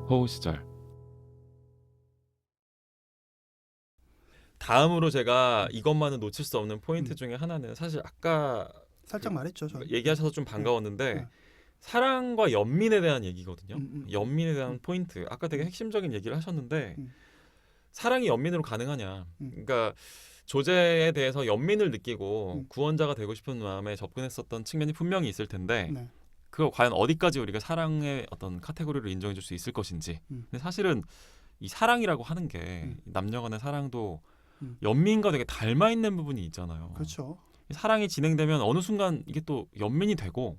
호우 시절. 다음으로 제가 이것만은 놓칠 수 없는 포인트 음. 중에 하나는 사실 아까 살짝 말했죠. 저. 얘기하셔서 좀 반가웠는데 네. 사랑과 연민에 대한 얘기거든요. 연민에 대한 음. 포인트. 아까 되게 핵심적인 얘기를 하셨는데 음. 사랑이 연민으로 가능하냐. 음. 그러니까 조제에 대해서 연민을 느끼고 음. 구원자가 되고 싶은 마음에 접근했었던 측면이 분명히 있을 텐데 네. 그거 과연 어디까지 우리가 사랑의 어떤 카테고리를 인정해 줄 수 있을 것인지. 근데 사실은 이 사랑이라고 하는 게 남녀 간의 사랑도 연민과 되게 닮아 있는 부분이 있잖아요. 그렇죠. 사랑이 진행되면 어느 순간 이게 또 연민이 되고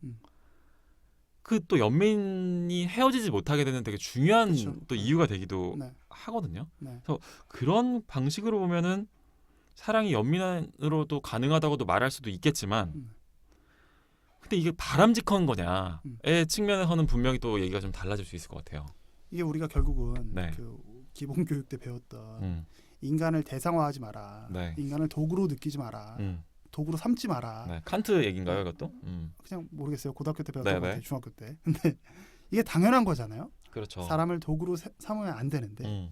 그 또 연민이 헤어지지 못하게 되는 되게 중요한 그쵸. 또 이유가 되기도 네. 하거든요. 네. 그래서 그런 방식으로 보면은 사랑이 연민으로도 가능하다고도 말할 수도 있겠지만 근데 이게 바람직한 거냐의 측면에서는 분명히 또 얘기가 좀 달라질 수 있을 것 같아요. 이게 우리가 결국은 네. 그 기본 교육 때 배웠던 인간을 대상화하지 마라. 네. 인간을 도구로 느끼지 마라. 도구로 삼지 마라. 네. 칸트 얘기인가요, 이것도? 그냥 모르겠어요. 고등학교 때 배웠던 네네. 것 같아요. 중학교 때. 근데 이게 당연한 거잖아요. 그렇죠. 사람을 도구로 삼으면 안 되는데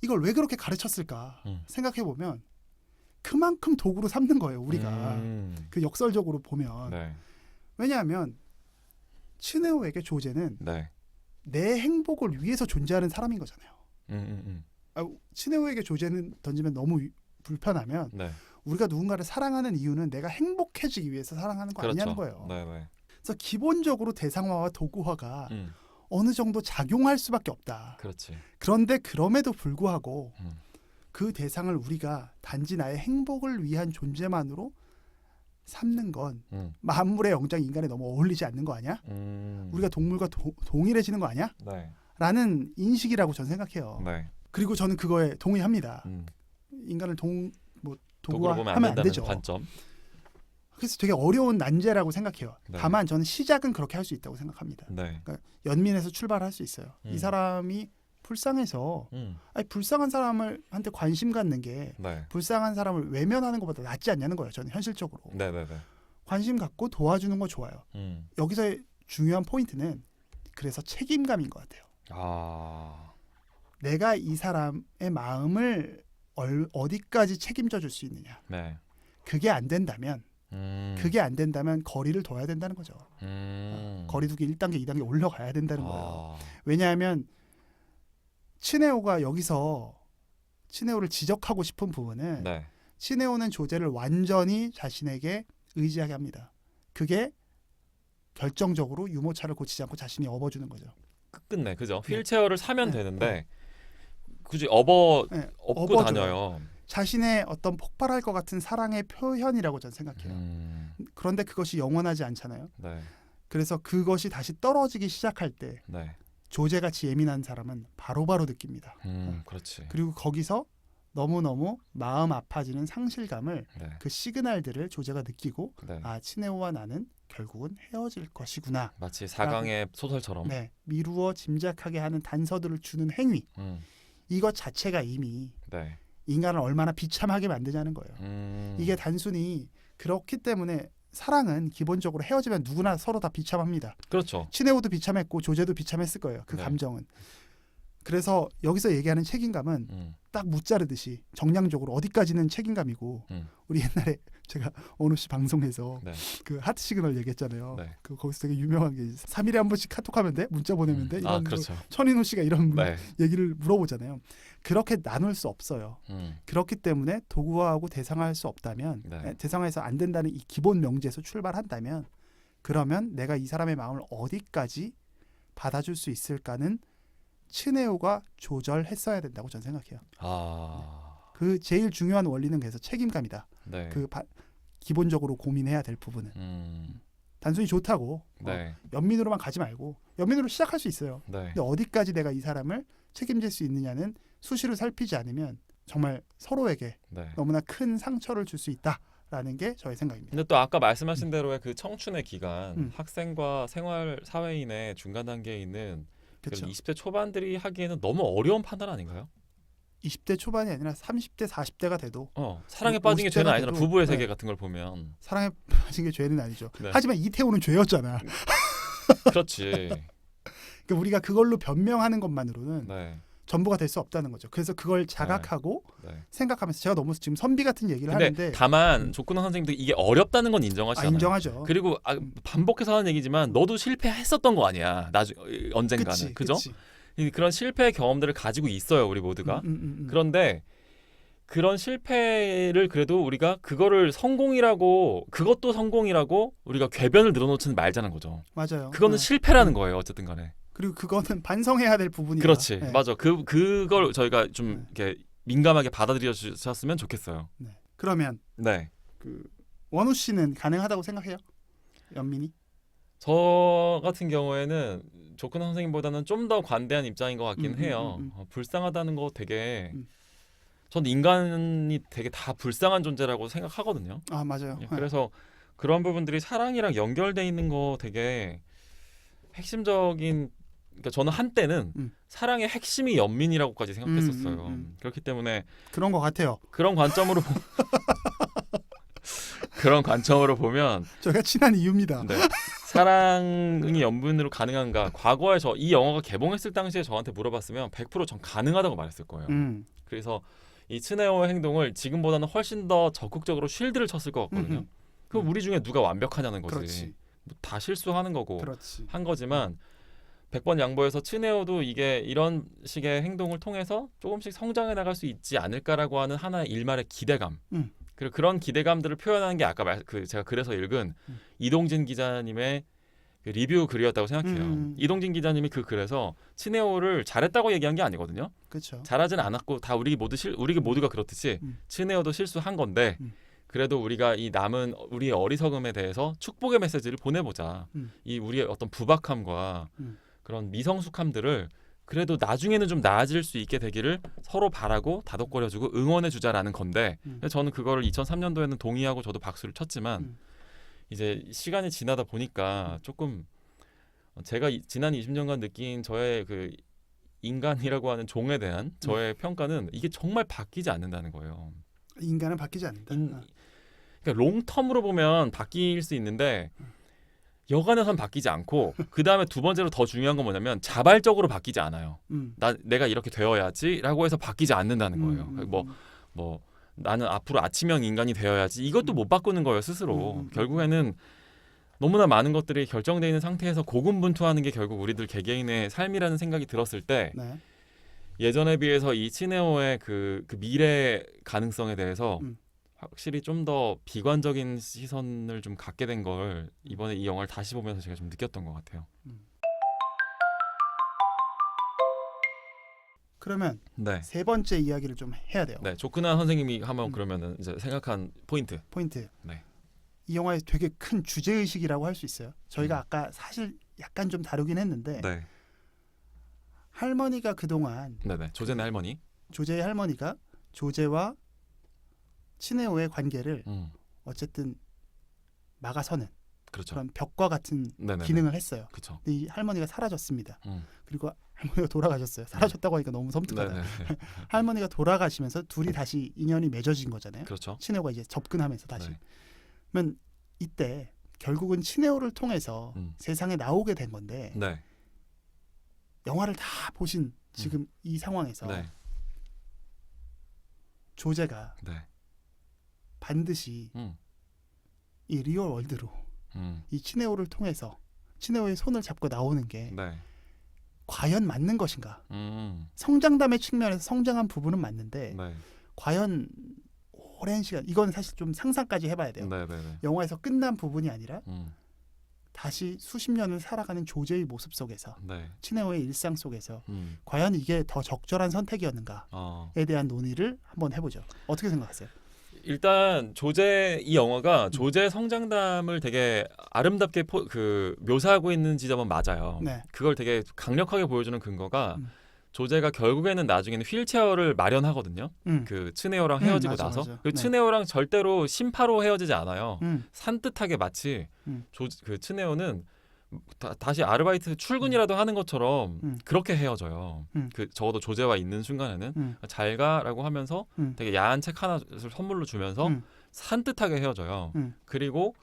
이걸 왜 그렇게 가르쳤을까 생각해 보면 그만큼 도구로 삼는 거예요. 우리가 그 역설적으로 보면 네. 왜냐하면 츠네오에게 조제는 네. 내 행복을 위해서 존재하는 사람인 거잖아요. 츠네오에게 조제는 던지면 너무 불편하면 네. 우리가 누군가를 사랑하는 이유는 내가 행복해지기 위해서 사랑하는 거 그렇죠. 아니냐는 거예요. 네네. 그래서 기본적으로 대상화와 도구화가 음. 어느 정도 작용할 수밖에 없다. 그렇지. 그런데 그럼에도 불구하고 그 대상을 우리가 단지 나의 행복을 위한 존재만으로 삼는 건 만물의 영장 인간에 너무 어울리지 않는 거 아니야? 우리가 동물과 동일해지는 거 아니야? 네. 라는 인식이라고 저는 생각해요. 네. 그리고 저는 그거에 동의합니다. 인간을 도구로 보면 도구화하면 안 안 된다는 되죠. 관점. 그래서 되게 어려운 난제라고 생각해요. 네. 다만 저는 시작은 그렇게 할 수 있다고 생각합니다. 네. 그러니까 연민에서 출발할 수 있어요. 이 사람이 불쌍해서 아니, 불쌍한 사람한테 관심 갖는 게 네. 불쌍한 사람을 외면하는 것보다 낫지 않냐는 거예요. 저는 현실적으로. 네네네. 관심 갖고 도와주는 거 좋아요. 여기서의 중요한 포인트는 그래서 책임감인 것 같아요. 아. 내가 이 사람의 마음을 어디까지 책임져 줄 수 있느냐. 네. 그게 안 된다면 거리를 둬야 된다는 거죠. 거리두기 1단계, 2단계 올라가야 된다는 거예요. 왜냐하면 츠네오가 여기서 츠네오를 지적하고 싶은 부분은 네. 츠네오는 조제를 완전히 자신에게 의지하게 합니다. 그게 결정적으로 유모차를 고치지 않고 자신이 업어주는 거죠. 끝끝내 그죠? 휠체어를 사면 네. 되는데 굳이 업고 업어줘요. 다녀요. 자신의 어떤 폭발할 것 같은 사랑의 표현이라고 저는 생각해요. 그런데 그것이 영원하지 않잖아요. 네. 그래서 그것이 다시 떨어지기 시작할 때 네. 조제같이 예민한 사람은 바로바로 느낍니다. 그렇지. 그리고 거기서 너무너무 마음 아파지는 상실감을 네. 그 시그널들을 조제가 느끼고 네. 아, 츠네오와 나는 결국은 헤어질 것이구나. 마치 4강의 소설처럼. 네, 미루어 짐작하게 하는 단서들을 주는 행위. 이것 자체가 이미 네. 인간을 얼마나 비참하게 만드냐는 거예요. 이게 단순히 그렇기 때문에 사랑은 기본적으로 헤어지면 누구나 서로 다 비참합니다. 그렇죠. 츠네오도 비참했고 조제도 비참했을 거예요. 그 네. 감정은. 그래서 여기서 얘기하는 책임감은 딱 무자르듯이 정량적으로 어디까지는 책임감이고 우리 옛날에 제가 어느 씨 방송에서 네. 그 하트 시그널 얘기했잖아요. 네. 그 거기서 되게 유명한 게 3일에 한 번씩 카톡하면 돼? 문자 보내면 돼? 이런 그렇죠. 천인호 씨가 이런 네. 얘기를 물어보잖아요. 그렇게 나눌 수 없어요. 그렇기 때문에 도구화하고 대상화할 수 없다면 네. 대상화해서 안 된다는 이 기본 명제에서 출발한다면 그러면 내가 이 사람의 마음을 어디까지 받아줄 수 있을까는 츠네오가 조절했어야 된다고 저는 생각해요. 그 제일 중요한 원리는 그래서 책임감이다. 네. 기본적으로 고민해야 될 부분은 단순히 좋다고 네. 연민으로만 가지 말고 연민으로 시작할 수 있어요. 네. 근데 어디까지 내가 이 사람을 책임질 수 있느냐는 수시로 살피지 않으면 정말 서로에게 네. 너무나 큰 상처를 줄 수 있다라는 게 저의 생각입니다. 근데 또 아까 말씀하신 대로의 그 청춘의 기간, 학생과 생활 사회인의 중간 단계에 있는 그렇죠. 20대 초반들이 하기에는 너무 어려운 판단 아닌가요? 20대 초반이 아니라 30대, 40대가 돼도 사랑에 빠진 게 죄는 50대가 아니잖아. 돼도, 부부의 네. 세계 같은 걸 보면. 사랑에 빠진 게 죄는 아니죠. 네. 하지만 이태원은 죄였잖아. 그렇지. 그러니까 그러니까 우리가 그걸로 변명하는 것만으로는 네. 전부가 될 수 없다는 거죠. 그래서 그걸 자각하고 네. 생각하면서 제가 너무 지금 선비 같은 얘기를 근데 하는데 다만 조근호 선생님도 이게 어렵다는 건 인정하시잖아요. 인정하죠. 그리고 반복해서 하는 얘기지만 너도 실패했었던 거 아니야. 언젠가는. 그치, 그죠? 그치. 그런 실패 경험들을 가지고 있어요, 우리 모두가. 그런데 그런 실패를 그래도 우리가 그거를 성공이라고 그것도 성공이라고 우리가 궤변을 늘어놓지는 말자는 거죠. 맞아요. 그거는 네. 실패라는 거예요, 어쨌든 간에. 그리고 그거는 반성해야 될 부분이다. 그렇지. 네. 맞아. 그걸 저희가 좀 네. 이렇게 민감하게 받아들여 주셨으면 좋겠어요. 네. 그러면 네. 그 원우 씨는 가능하다고 생각해요? 연민이? 저 같은 경우에는 조근호 선생님보다는 좀 더 관대한 입장인 것 같긴 해요. 불쌍하다는 거 되게 전 인간이 되게 다 불쌍한 존재라고 생각하거든요. 아 맞아요. 그래서 그런 부분들이 사랑이랑 연결돼 있는 거 되게 핵심적인. 그러니까 저는 한때는 사랑의 핵심이 연민이라고까지 생각했었어요. 그렇기 때문에 그런 것 같아요. 그런 관점으로 그런 관점으로 보면 저희가 친한 이유입니다. 네. 사랑이 연민으로 가능한가? 과거에 이 영화가 개봉했을 당시에 저한테 물어봤으면 100% 전 가능하다고 말했을 거예요. 그래서 이 츠네오의 행동을 지금보다는 훨씬 더 적극적으로 쉴드를 쳤을 것 같거든요. 그럼 우리 중에 누가 완벽하냐는 거지. 그렇지. 다 실수하는 거고 그렇지. 한 거지만 100번 양보해서 츠네오도 이게 이런 식의 행동을 통해서 조금씩 성장해 나갈 수 있지 않을까라고 하는 하나의 일말의 기대감. 그리고 그런 기대감들을 표현하는 게 아까 제가 그래서 읽은 이동진 기자님의 그 리뷰 글이었다고 생각해요. 이동진 기자님이 그 글에서 츠네오를 잘했다고 얘기한 게 아니거든요. 그렇죠. 잘하지는 않았고 다 우리 모두가 그렇듯이 츠네오도 실수한 건데 그래도 우리가 이 남은 우리의 어리석음에 대해서 축복의 메시지를 보내보자. 이 우리의 어떤 부박함과 그런 미성숙함들을 그래도 나중에는 좀 나아질 수 있게 되기를 서로 바라고 다독거려주고 응원해주자라는 건데 저는 그거를 2003년도에는 동의하고 저도 박수를 쳤지만 이제 시간이 지나다 보니까 조금 제가 지난 20년간 느낀 저의 그 인간이라고 하는 종에 대한 저의 평가는 이게 정말 바뀌지 않는다는 거예요. 인간은 바뀌지 않는다. 그러니까 롱텀으로 보면 바뀔 수 있는데 여간에선 바뀌지 않고 그 다음에 두 번째로 더 중요한 건 뭐냐면 자발적으로 바뀌지 않아요. 내가 이렇게 되어야지라고 해서 바뀌지 않는다는 거예요. 뭐 나는 앞으로 아침형 인간이 되어야지 이것도 못 바꾸는 거예요 스스로. 결국에는 너무나 많은 것들이 결정되어 있는 상태에서 고군분투하는 게 결국 우리들 개개인의 삶이라는 생각이 들었을 때 네. 예전에 비해서 이 츠네오의 그 미래 가능성에 대해서 확실히 좀 더 비관적인 시선을 좀 갖게 된 걸 이번에 이 영화를 다시 보면서 제가 좀 느꼈던 것 같아요. 그러면 네. 세 번째 이야기를 좀 해야 돼요. 네, 조크나 선생님이 한번 그러면은 이제 생각한 포인트. 네. 이 네. 영화의 되게 큰 주제 의식이라고 할 수 있어요. 저희가 아까 사실 약간 좀 다루긴 했는데 네. 할머니가 그동안 네네. 조제네 할머니. 조제의 할머니가 조제와 츠네오의 관계를 어쨌든 막아서는 그렇죠. 그런 벽과 같은 네네네. 기능을 했어요. 그렇죠. 근데 이 할머니가 사라졌습니다. 그리고 할머니가 돌아가셨어요. 사라졌다고 하니까 너무 섬뜩하다. 네네. 할머니가 돌아가시면서 둘이 다시 인연이 맺어진 거잖아요. 그렇죠. 츠네오가 이제 접근하면서 다시. 네. 그러면 이때 결국은 츠네오를 통해서 세상에 나오게 된 건데 네. 영화를 다 보신 지금 이 상황에서 네. 조제가 네. 반드시 이 리얼 월드로 이 츠네오를 통해서 츠네오의 손을 잡고 나오는 게 네. 과연 맞는 것인가? 성장담의 측면에서 성장한 부분은 맞는데 네. 과연 오랜 시간 이건 사실 좀 상상까지 해봐야 돼요. 네. 네. 영화에서 끝난 부분이 아니라 다시 수십 년을 살아가는 조제의 모습 속에서 네. 츠네오의 일상 속에서 과연 이게 더 적절한 선택이었는가에 대한 논의를 한번 해보죠. 어떻게 생각하세요? 일단 이 영화가 조제 성장담을 되게 아름답게 묘사하고 있는 지점은 맞아요. 네. 그걸 되게 강력하게 보여주는 근거가 조제가 결국에는 나중에는 휠체어를 마련하거든요. 그 츠네오랑 헤어지고 맞아, 나서 맞아. 그 네. 츠네오랑 절대로 심파로 헤어지지 않아요. 산뜻하게 마치 음. 그 츠네오는 다시 아르바이트 출근이라도 하는 것처럼 그렇게 헤어져요. 그 적어도 조제와 있는 순간에는 잘 가라고 하면서 되게 야한 책 하나를 선물로 주면서 산뜻하게 헤어져요. 그리고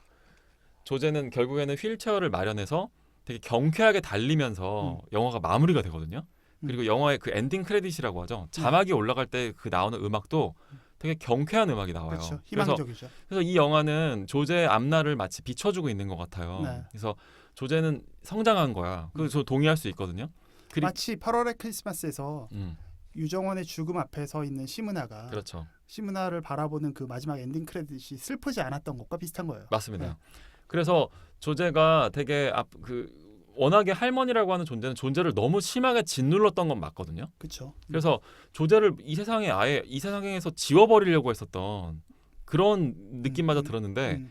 조제는 결국에는 휠체어를 마련해서 되게 경쾌하게 달리면서 영화가 마무리가 되거든요. 그리고 영화의 그 엔딩 크레딧이라고 하죠. 자막이 올라갈 때 그 나오는 음악도 되게 경쾌한 음악이 나와요. 그렇죠. 희망적이죠. 그래서 이 영화는 조제의 앞날을 마치 비춰주고 있는 것 같아요. 네. 그래서 조제는 성장한 거야. 그래서 저 동의할 수 있거든요. 마치 8월의 크리스마스에서 음, 유정원의 죽음 앞에 서 있는 시문화가 그렇죠. 시문화를 바라보는 그 마지막 엔딩 크레딧이 슬프지 않았던 것과 비슷한 거예요. 맞습니다. 네. 그래서 조제가 되게 워낙에 할머니라고 하는 존재를 너무 심하게 짓눌렀던 건 맞거든요. 그렇죠. 그래서 조제를 이 세상에서 지워버리려고 했었던 그런 느낌마저 들었는데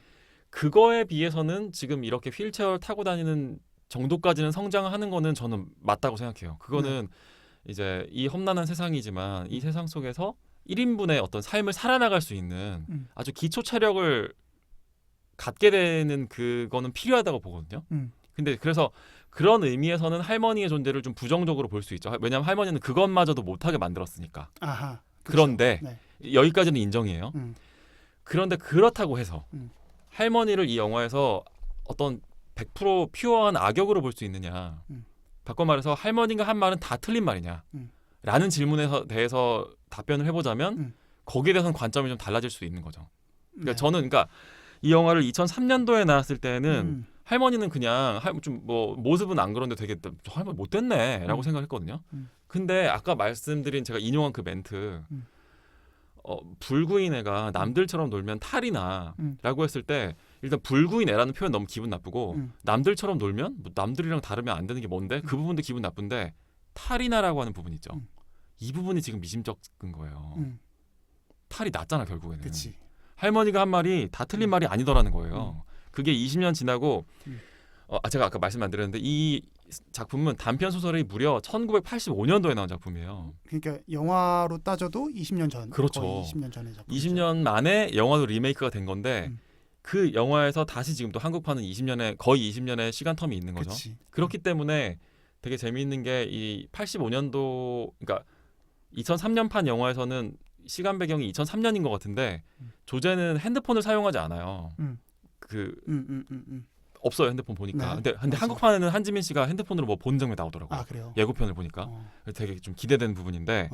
그거에 비해서는 지금 이렇게 휠체어를 타고 다니는 정도까지는 성장하는 거는 저는 맞다고 생각해요. 그거는 이제 이 험난한 세상이지만 이 세상 속에서 1인분의 어떤 삶을 살아나갈 수 있는 아주 기초 체력을 갖게 되는 그거는 필요하다고 보거든요. 근데 그래서 그런 의미에서는 할머니의 존재를 좀 부정적으로 볼 수 있죠. 왜냐하면 할머니는 그것마저도 못하게 만들었으니까. 아하. 그런데 네. 여기까지는 인정이에요. 그런데 그렇다고 해서 할머니를 이 영화에서 어떤 100% 퓨어한 악역으로 볼 수 있느냐. 바꿔 말해서 할머니가 한 말은 다 틀린 말이냐. 라는 질문에 대해서 답변을 해보자면 거기에 대해서는 관점이 좀 달라질 수 있는 거죠. 그러니까 저는 이 영화를 2003년도에 나왔을 때는 할머니는 그냥 좀 뭐 모습은 안 그런데 되게 저 할머니 못됐네라고 생각했거든요. 근데 아까 말씀드린 제가 인용한 그 멘트 불구인 애가 남들처럼 놀면 탈이나라고 했을 때 일단 불구인 애라는 표현 너무 기분 나쁘고 남들처럼 놀면 뭐 남들이랑 다르면 안 되는 게 뭔데 그 부분도 기분 나쁜데 탈이나라고 하는 부분 있죠. 이 부분이 지금 미심쩍은 거예요. 탈이 났잖아 결국에는. 그치. 할머니가 한 말이 다 틀린 말이 아니더라는 거예요. 그게 20년 지나고 제가 아까 말씀 안 드렸는데 이 작품은 단편 소설이 무려 1985년도에 나온 작품이에요. 그러니까 영화로 따져도 20년 전. 그렇죠. 거의 20년 전의 작품. 20년 만에 영화도 리메이크가 된 건데 그 영화에서 다시 지금 또 한국판은 거의 20년의 시간 텀이 있는 거죠. 그치. 그렇기 때문에 되게 재미있는 게 이 85년도 그러니까 2003년판 영화에서는 시간 배경이 2003년인 것 같은데 조제는 핸드폰을 사용하지 않아요. 없어요 핸드폰 보니까. 네, 근데 맞아. 한국판에는 한지민 씨가 핸드폰으로 뭐 보는 장면이 나오더라고요. 아 그래요. 예고편을 보니까 되게 좀 기대되는 부분인데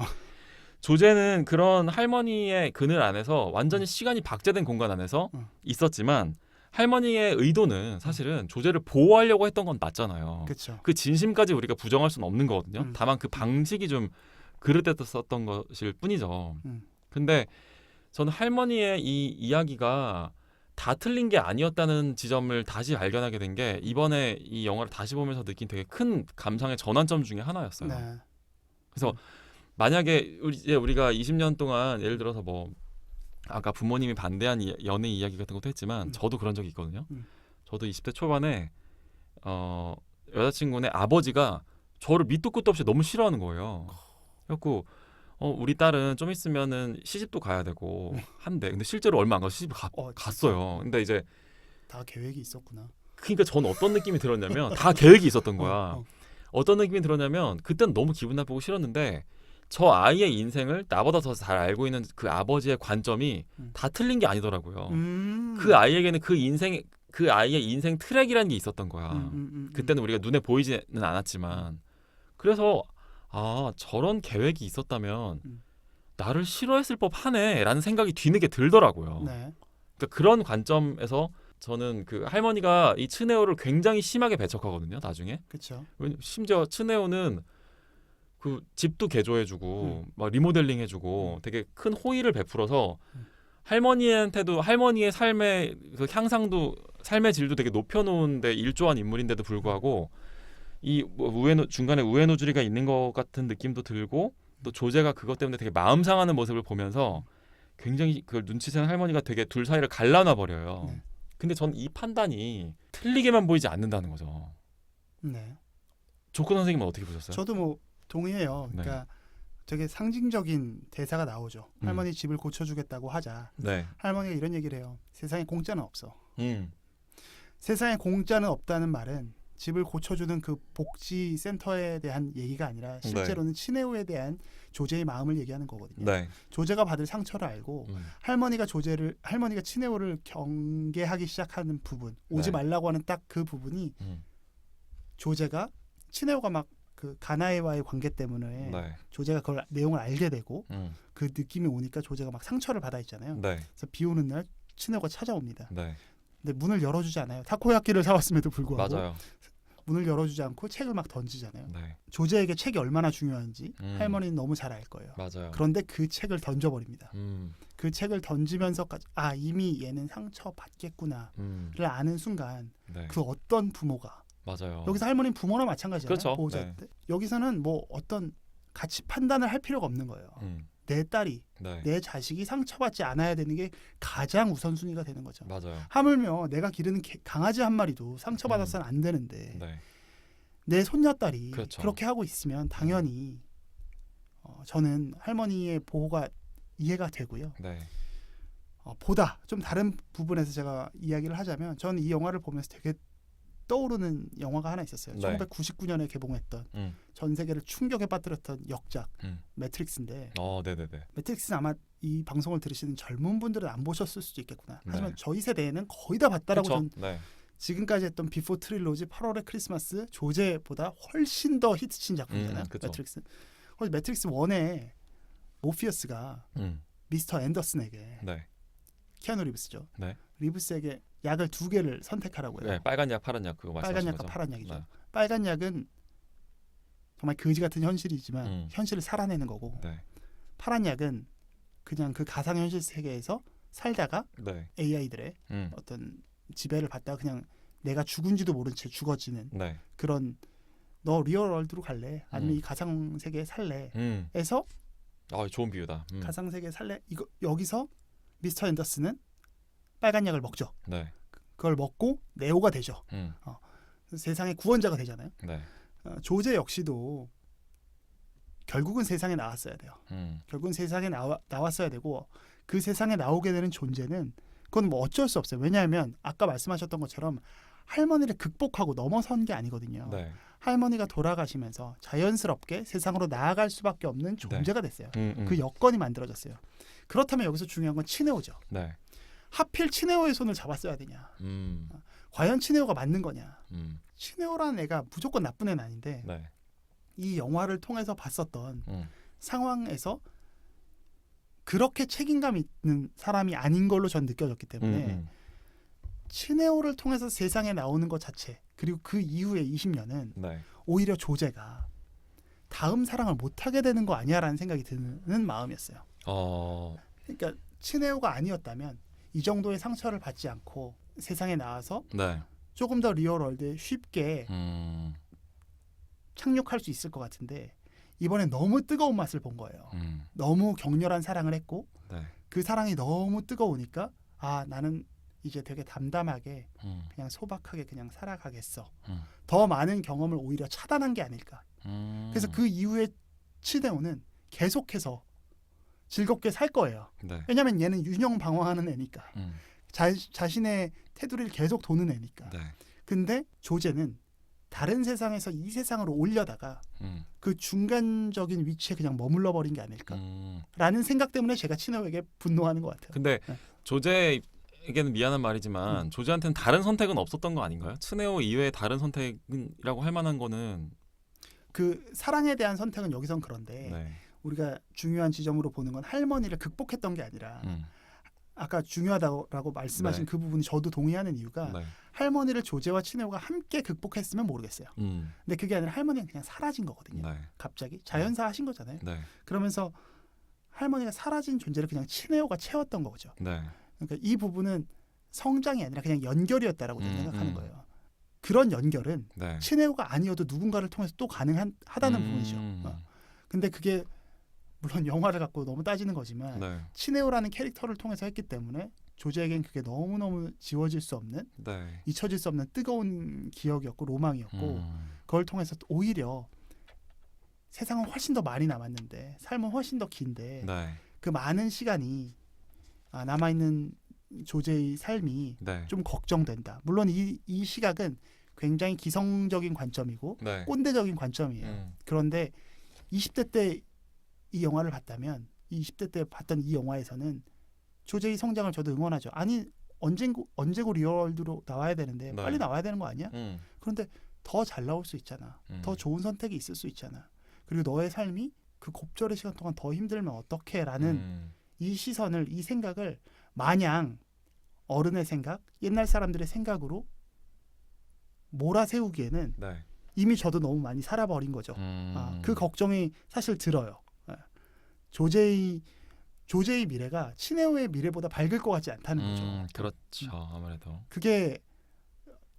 조제는 그런 할머니의 그늘 안에서 완전히 시간이 박제된 공간 안에서 있었지만 할머니의 의도는 사실은 조제를 보호하려고 했던 건 맞잖아요. 그렇죠. 그 진심까지 우리가 부정할 수는 없는 거거든요. 다만 그 방식이 좀 그릇됐었던 것일 뿐이죠. 근데 저는 할머니의 이 이야기가 다 틀린 게 아니었다는 지점을 다시 발견하게 된 게 이번에 이 영화를 다시 보면서 느낀 되게 큰 감상의 전환점 중에 하나였어요. 네. 그래서 만약에 우리가 20년 동안 예를 들어서 뭐 아까 부모님이 반대한 연애 이야기 같은 것도 했지만 저도 그런 적이 있거든요. 저도 20대 초반에 여자친구네 아버지가 저를 밑도 끝도 없이 너무 싫어하는 거예요. 그래갖고 우리 딸은 좀 있으면은 시집도 가야 되고 한데 근데 실제로 얼마 안 가서 시집 갔어요. 근데 이제 다 계획이 있었구나. 그러니까 저는 어떤 느낌이 들었냐면 다 계획이 있었던 거야. 어떤 느낌이 들었냐면 그때는 너무 기분 나쁘고 싫었는데 저 아이의 인생을 나보다 더 잘 알고 있는 그 아버지의 관점이 다 틀린 게 아니더라고요. 그 아이에게는 그 아이의 인생 트랙이라는 게 있었던 거야. 그때는 우리가 눈에 보이지는 않았지만 그래서 저런 계획이 있었다면 나를 싫어했을 법하네라는 생각이 뒤늦게 들더라고요. 네. 그러니까 그런 관점에서 저는 그 할머니가 이 츠네오를 굉장히 심하게 배척하거든요. 나중에. 그렇죠. 심지어 츠네오는 그 집도 개조해주고 막 리모델링해주고 되게 큰 호의를 베풀어서 할머니한테도 할머니의 삶의 그 향상도 삶의 질도 되게 높여놓은데 일조한 인물인데도 불구하고 이 중간에 우에노주리가 있는 것 같은 느낌도 들고 또 조제가 그것 때문에 되게 마음 상하는 모습을 보면서 굉장히 그걸 눈치챈 할머니가 되게 둘 사이를 갈라놔 버려요. 네. 근데 전 이 판단이 틀리게만 보이지 않는다는 거죠. 네. 조코 선생님은 어떻게 보셨어요? 저도 뭐 동의해요. 그러니까 되게 상징적인 대사가 나오죠. 할머니 집을 고쳐주겠다고 하자. 네. 할머니가 이런 얘기를 해요. 세상에 공짜는 없어. 음. 세상에 공짜는 없다는 말은 집을 고쳐주는 그 복지센터에 대한 얘기가 아니라 실제로는 츠네오에 대한 조제의 마음을 얘기하는 거거든요. 네. 조제가 받을 상처를 알고 할머니가 츠네오를 경계하기 시작하는 부분, 오지 말라고 하는 딱 그 부분이 조제가 친해오가 막 그 가나에와의 관계 때문에 네. 조제가 그걸 내용을 알게 되고 그 느낌이 오니까 조제가 막 상처를 받아 있잖아요. 네. 그래서 비 오는 날 친해오가 찾아옵니다. 네. 근데 문을 열어주지 않아요. 타코야키를 사왔음에도 불구하고 맞아요. 문을 열어주지 않고 책을 막 던지잖아요. 네. 조제에게 책이 얼마나 중요한지 할머니는 너무 잘 알 거예요. 맞아요. 그런데 그 책을 던져버립니다. 음. 그 책을 던지면서까지 이미 얘는 상처 받겠구나를 아는 순간 네. 그 어떤 부모가 맞아요. 여기서 할머니는 부모나 마찬가지잖아요. 그렇죠. 보호자인데 여기서는 뭐 어떤 같이 판단을 할 필요가 없는 거예요. 내 딸이 네. 내 자식이 상처받지 않아야 되는 게 가장 우선순위가 되는 거죠. 맞아요. 하물며 내가 기르는 강아지 한 마리도 상처받아서는 안 되는데 네. 내 손녀딸이 그렇죠. 그렇게 하고 있으면 당연히 저는 할머니의 보호가 이해가 되고요. 네. 보다 좀 다른 부분에서 제가 이야기를 하자면 저는 이 영화를 보면서 되게 떠오르는 영화가 하나 있었어요. 네. 1999년에 개봉했던 전 세계를 충격에 빠뜨렸던 역작 매트릭스인데 네네네. 매트릭스는 아마 이 방송을 들으시는 젊은 분들은 안 보셨을 수도 있겠구나. 하지만 네. 저희 세대에는 거의 다 봤다라고 그렇죠. 저는 네. 지금까지 했던 비포 트릴로지 8월의 크리스마스 조제보다 훨씬 더 히트친 작품이잖아요. 그쵸. 매트릭스. 매트릭스 1에 모피어스가 미스터 앤더슨에게 네. 키아누 리브스죠. 네. 리브스에게 약을 2개를 선택하라고 해요. 네. 빨간 약, 파란 약 그거 빨간 말씀하신 약과 거죠? 파란 약이죠. 네. 빨간 약은 정말 거지 같은 현실이지만 현실을 살아내는 거고 네. 파란 약은 그냥 그 가상현실 세계에서 살다가 네. AI들의 어떤 지배를 받다가 그냥 내가 죽은지도 모른 채 죽어지는 네. 그런 너 리얼월드로 갈래? 아니면 이 가상 세계에 살래? 에서 좋은 비유다. 가상 세계에 살래? 이거 여기서 미스터 앤더슨은 빨간 약을 먹죠. 네. 그걸 먹고 네오가 되죠. 세상의 구원자가 되잖아요. 네. 조제 역시도 결국은 세상에 나왔어야 돼요. 결국은 세상에 나왔어야 되고 그 세상에 나오게 되는 존재는 그건 뭐 어쩔 수 없어요. 왜냐하면 아까 말씀하셨던 것처럼 할머니를 극복하고 넘어선 게 아니거든요. 네. 할머니가 돌아가시면서 자연스럽게 세상으로 나아갈 수밖에 없는 존재가 됐어요. 그 여건이 만들어졌어요. 그렇다면 여기서 중요한 건 치네오죠. 네. 하필 치네오의 손을 잡았어야 되냐. 과연 치네오가 맞는 거냐. 치네오라는 애가 무조건 나쁜 애는 아닌데 네. 이 영화를 통해서 봤었던 상황에서 그렇게 책임감 있는 사람이 아닌 걸로 전 느껴졌기 때문에 치네오를 통해서 세상에 나오는 것 자체 그리고 그 이후의 20년은 네. 오히려 조제가 다음 사랑을 못하게 되는 거 아니야라는 생각이 드는 마음이었어요. 그러니까 치네오가 아니었다면 이 정도의 상처를 받지 않고 세상에 나와서 네. 조금 더 리얼월드에 쉽게 착륙할 수 있을 것 같은데 이번에 너무 뜨거운 맛을 본 거예요. 너무 격렬한 사랑을 했고 네. 그 사랑이 너무 뜨거우니까 나는 이제 되게 담담하게 그냥 소박하게 그냥 살아가겠어. 더 많은 경험을 오히려 차단한 게 아닐까. 그래서 그 이후에 치네오는 계속해서 즐겁게 살 거예요. 네. 왜냐하면 얘는 유형 방황하는 애니까. 자신의 테두리를 계속 도는 애니까. 네. 근데 조제는 다른 세상에서 이 세상으로 올려다가 그 중간적인 위치에 그냥 머물러 버린 게 아닐까라는 생각 때문에 제가 치네오에게 분노하는 것 같아요. 근데 네. 조제에게는 미안한 말이지만 조제한테는 다른 선택은 없었던 거 아닌가요? 치네오 이외에 다른 선택이라고 할 만한 거는 그 사랑에 대한 선택은 여기선 그런데 네. 우리가 중요한 지점으로 보는 건 할머니를 극복했던 게 아니라 아까 중요하다고 말씀하신 네. 그 부분이 저도 동의하는 이유가 네. 할머니를 조제와 치네오가 함께 극복했으면 모르겠어요. 근데 그게 아니라 할머니는 그냥 사라진 거거든요. 네. 갑자기 자연사 하신 거잖아요. 네. 그러면서 할머니가 사라진 존재를 그냥 치네오가 채웠던 거죠. 네. 그러니까 이 부분은 성장이 아니라 그냥 연결이었다라고 저는 생각하는 거예요. 그런 연결은 네. 치네오가 아니어도 누군가를 통해서 또 가능하다는 부분이죠. 근데 그게 물론 영화를 갖고 너무 따지는 거지만 네. 치네오라는 캐릭터를 통해서 했기 때문에 조제에겐 그게 너무너무 지워질 수 없는 네. 잊혀질 수 없는 뜨거운 기억이었고 로망이었고 그걸 통해서 오히려 세상은 훨씬 더 많이 남았는데 삶은 훨씬 더 긴데 네. 그 많은 시간이 남아있는 조제의 삶이 네. 좀 걱정된다. 물론 이 시각은 굉장히 기성적인 관점이고 네. 꼰대적인 관점이에요. 그런데 20대 때 이 영화를 봤다면 20대 때 봤던 이 영화에서는 조제의 성장을 저도 응원하죠. 아니 언제고 리얼월드로 나와야 되는데 네. 빨리 나와야 되는 거 아니야? 그런데 더 잘 나올 수 있잖아. 더 좋은 선택이 있을 수 있잖아. 그리고 너의 삶이 그 곱절의 시간 동안 더 힘들면 어떡해라는 이 시선을, 이 생각을 마냥 어른의 생각, 옛날 사람들의 생각으로 몰아세우기에는 네. 이미 저도 너무 많이 살아버린 거죠. 그 걱정이 사실 들어요. 조제의 미래가 친해오의 미래보다 밝을 것 같지 않다는 거죠. 그렇죠. 아무래도. 그게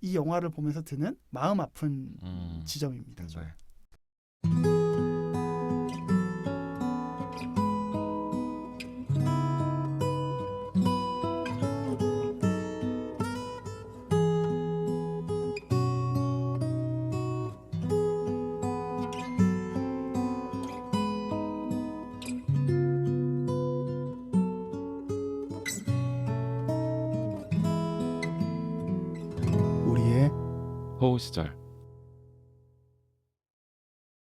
이 영화를 보면서 드는 마음 아픈 지점입니다. 네. 우리의 호우 시절.